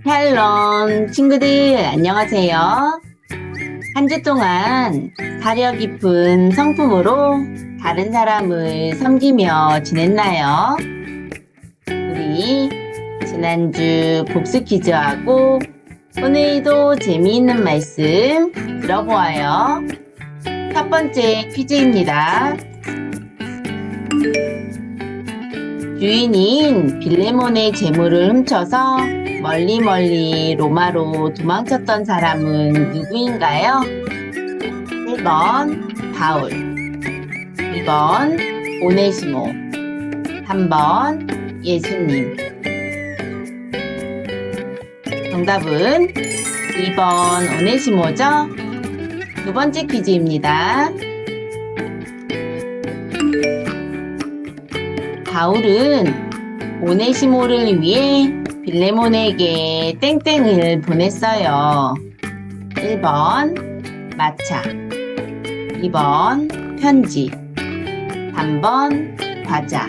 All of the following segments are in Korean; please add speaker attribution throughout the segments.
Speaker 1: 샬롬 친구들 안녕하세요. 한 주 동안 사려 깊은 성품으로 다른 사람을 섬기며 지냈나요? 우리 지난주 복습 퀴즈하고 오늘도 재미있는 말씀 들어보아요. 첫 번째 퀴즈입니다. 주인인 빌레몬의 재물을 훔쳐서 멀리 로마로 도망쳤던 사람은 누구인가요? 1번 바울, 2번 오네시모, 3번 예수님. 정답은 2번 오네시모죠? 두 번째 퀴즈입니다. 바울은 오네시모를 위해 빌레몬에게 땡땡을 보냈어요. 1번 마차, 2번 편지, 3번 과자.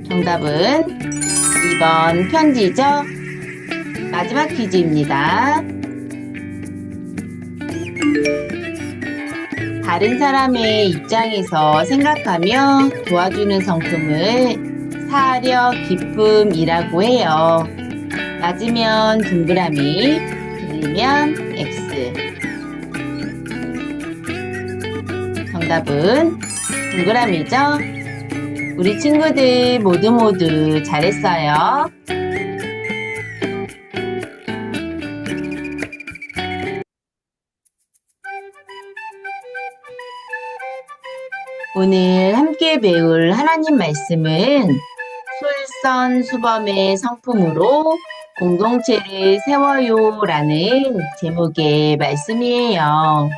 Speaker 1: 정답은 2번 편지죠? 마지막 퀴즈입니다. 다른 사람의 입장에서 생각하며 도와주는 성품을 사려 기쁨이라고 해요. 맞으면 동그라미, 틀리면 X. 정답은 동그라미죠? 우리 친구들 모두 잘했어요. 오늘 함께 배울 하나님 말씀은 솔선수범의 성품으로 공동체를 세워요 라는 제목의 말씀이에요.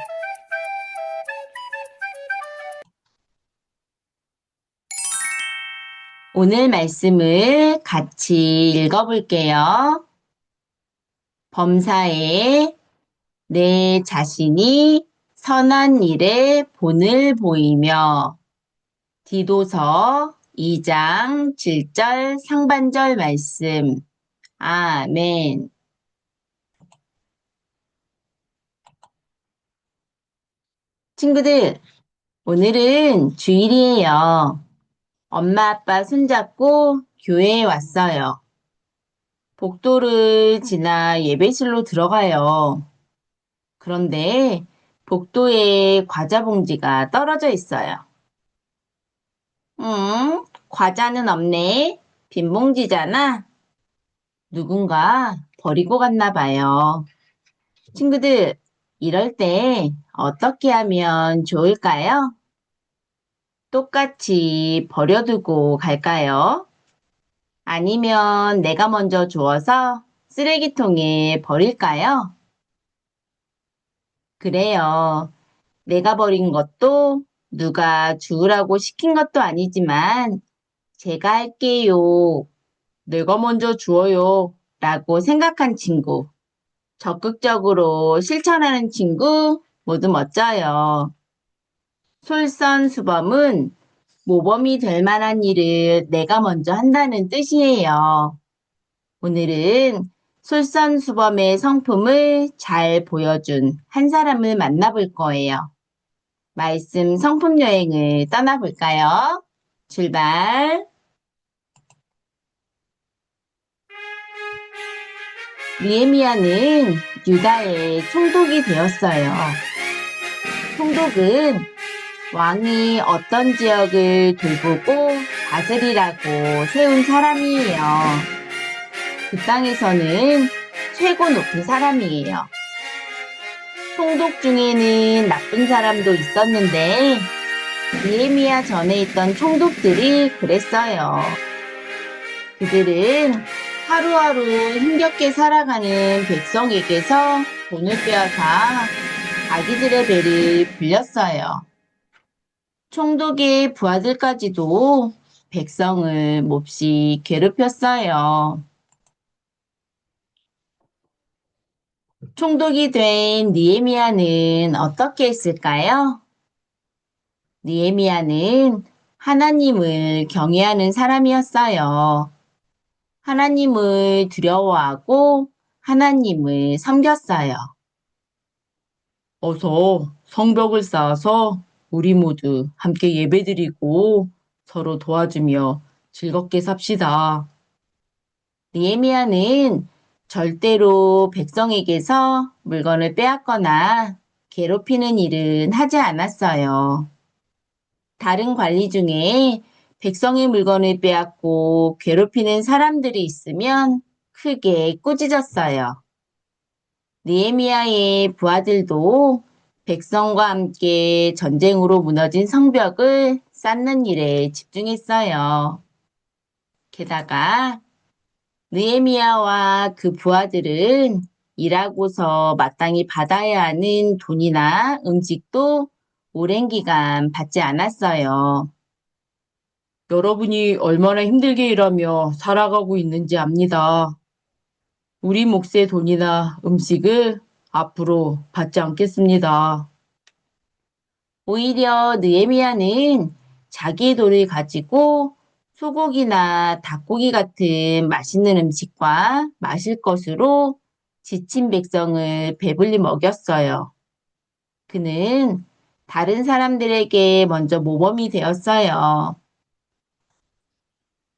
Speaker 1: 오늘 말씀을 같이 읽어볼게요. 범사에 내 자신이 선한 일에 본을 보이며. 디도서 2장 7절 상반절 말씀. 아멘. 친구들, 오늘은 주일이에요. 엄마 아빠 손잡고 교회에 왔어요. 복도를 지나 예배실로 들어가요. 그런데 복도에 과자 봉지가 떨어져 있어요. 과자는 없네. 빈 봉지잖아. 누군가 버리고 갔나 봐요. 친구들, 이럴 때 어떻게 하면 좋을까요? 똑같이 버려두고 갈까요? 아니면 내가 먼저 주워서 쓰레기통에 버릴까요? 그래요. 내가 버린 것도 누가 주우라고 시킨 것도 아니지만 제가 할게요. 내가 먼저 주워요. 라고 생각한 친구. 적극적으로 실천하는 친구 모두 멋져요. 솔선수범은 모범이 될 만한 일을 내가 먼저 한다는 뜻이에요. 오늘은 솔선수범의 성품을 잘 보여준 한 사람을 만나볼 거예요. 말씀 성품 여행을 떠나볼까요? 출발! 느헤미야는 유다의 총독이 되었어요. 총독은 왕이 어떤 지역을 돌보고 다스리라고 세운 사람이에요. 그 땅에서는 최고 높은 사람이에요. 총독 중에는 나쁜 사람도 있었는데 느헤미야 전에 있던 총독들이 그랬어요. 그들은 하루하루 힘겹게 살아가는 백성에게서 돈을 빼앗아 자기들의 배를 불렸어요. 총독의 부하들까지도 백성을 몹시 괴롭혔어요. 총독이 된 느헤미야는 어떻게 했을까요? 느헤미야는 하나님을 경외하는 사람이었어요. 하나님을 두려워하고 하나님을 섬겼어요. 어서 성벽을 쌓아서 우리 모두 함께 예배드리고 서로 도와주며 즐겁게 삽시다. 느헤미야는 절대로 백성에게서 물건을 빼앗거나 괴롭히는 일은 하지 않았어요. 다른 관리 중에 백성의 물건을 빼앗고 괴롭히는 사람들이 있으면 크게 꾸짖었어요. 느헤미야의 부하들도 백성과 함께 전쟁으로 무너진 성벽을 쌓는 일에 집중했어요. 게다가 느헤미야와 그 부하들은 일하고서 마땅히 받아야 하는 돈이나 음식도 오랜 기간 받지 않았어요. 여러분이 얼마나 힘들게 일하며 살아가고 있는지 압니다. 우리 몫의 돈이나 음식을 앞으로 받지 않겠습니다. 오히려 느헤미야는 자기의 돈을 가지고 소고기나 닭고기 같은 맛있는 음식과 마실 것으로 지친 백성을 배불리 먹였어요. 그는 다른 사람들에게 먼저 모범이 되었어요.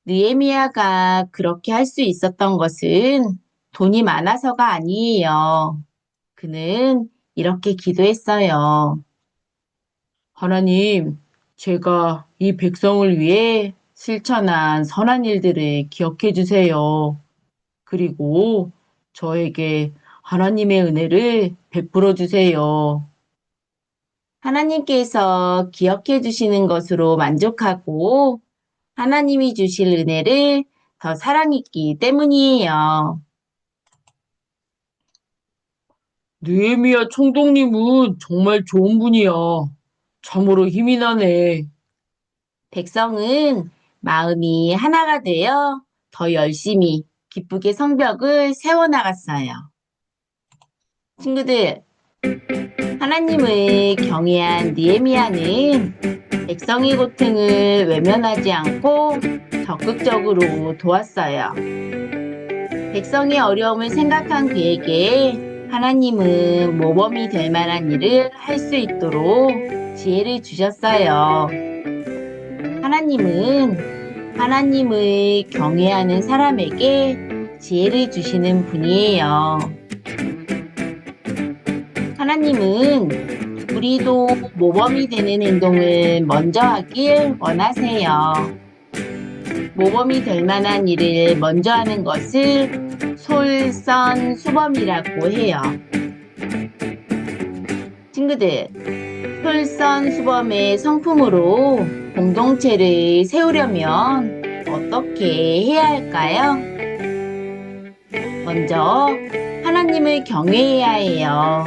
Speaker 1: 느헤미야가 그렇게 할 수 있었던 것은 돈이 많아서가 아니에요. 그는 이렇게 기도했어요. 하나님, 제가 이 백성을 위해 실천한 선한 일들을 기억해 주세요. 그리고 저에게 하나님의 은혜를 베풀어 주세요. 하나님께서 기억해 주시는 것으로 만족하고 하나님이 주실 은혜를 더 사랑했기 때문이에요. 느헤미야 총독님은 정말 좋은 분이야. 참으로 힘이 나네. 백성은 마음이 하나가 되어 더 열심히 기쁘게 성벽을 세워나갔어요. 친구들, 하나님을 경외한 느헤미야는 백성의 고통을 외면하지 않고 적극적으로 도왔어요. 백성의 어려움을 생각한 그에게 하나님은 모범이 될 만한 일을 할 수 있도록 지혜를 주셨어요. 하나님은 하나님을 경외하는 사람에게 지혜를 주시는 분이에요. 하나님은 우리도 모범이 되는 행동을 먼저 하길 원하세요. 모범이 될 만한 일을 먼저 하는 것을 솔선수범이라고 해요. 친구들, 솔선수범의 성품으로 공동체를 세우려면 어떻게 해야 할까요? 먼저 하나님을 경외해야 해요.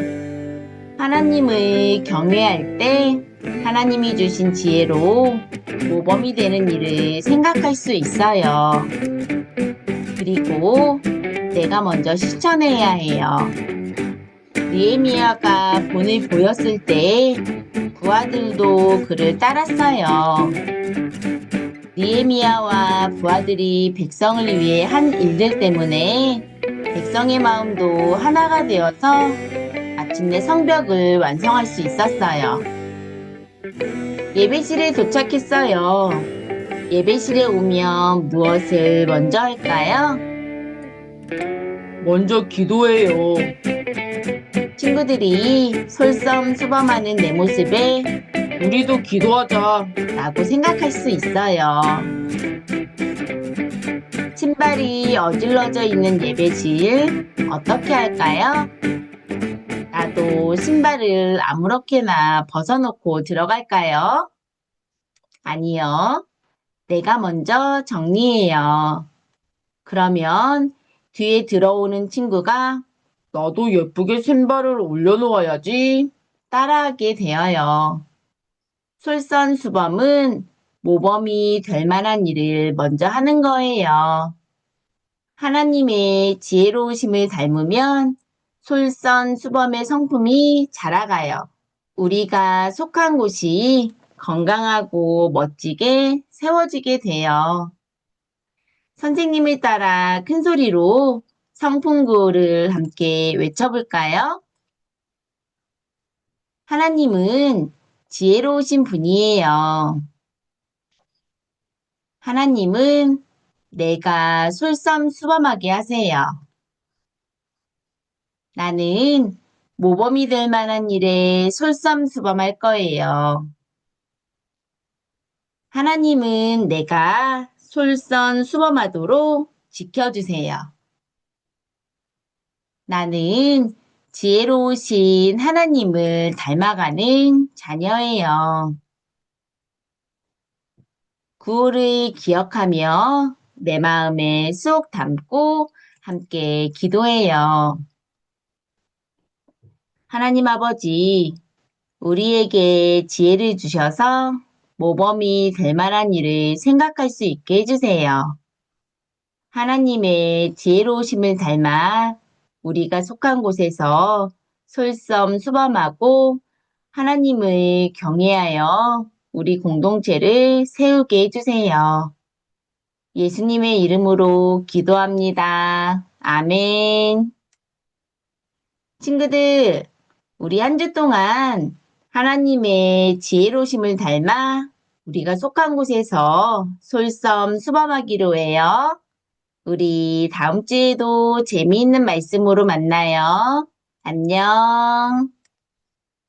Speaker 1: 하나님을 경외할 때 하나님이 주신 지혜로 모범이 되는 일을 생각할 수 있어요. 그리고 내가 먼저 실천해야 해요. 느헤미야가 본을 보였을 때 부하들도 그를 따랐어요. 느헤미야와 부하들이 백성을 위해 한 일들 때문에 백성의 마음도 하나가 되어서 마침내 성벽을 완성할 수 있었어요. 예배실에 도착했어요. 예배실에 오면 무엇을 먼저 할까요? 먼저 기도해요. 친구들이 솔선수범하는 내 모습에 우리도 기도하자 라고 생각할 수 있어요. 신발이 어질러져 있는 예배실 어떻게 할까요? 나도 신발을 아무렇게나 벗어놓고 들어갈까요? 아니요. 내가 먼저 정리해요. 그러면 뒤에 들어오는 친구가 나도 예쁘게 신발을 올려놓아야지 따라하게 되어요. 솔선수범은 모범이 될 만한 일을 먼저 하는 거예요. 하나님의 지혜로우심을 닮으면 솔선수범의 성품이 자라가요. 우리가 속한 곳이 건강하고 멋지게 세워지게 돼요. 선생님을 따라 큰 소리로 성풍구를 함께 외쳐볼까요? 하나님은 지혜로우신 분이에요. 하나님은 내가 솔선수범하게 하세요. 나는 모범이 될 만한 일에 솔선수범할 거예요. 하나님은 내가 솔선수범하도록 지켜주세요. 나는 지혜로우신 하나님을 닮아가는 자녀예요. 구호를 기억하며 내 마음에 쏙 담고 함께 기도해요. 하나님 아버지, 우리에게 지혜를 주셔서 모범이 될 만한 일을 생각할 수 있게 해주세요. 하나님의 지혜로우심을 닮아 우리가 속한 곳에서 솔선수범하고 하나님을 경외하여 우리 공동체를 세우게 해주세요. 예수님의 이름으로 기도합니다. 아멘. 친구들, 우리 한 주 동안 하나님의 지혜로우심을 닮아 우리가 속한 곳에서 솔선수범하기로 해요. 우리 다음 주에도 재미있는 말씀으로 만나요. 안녕.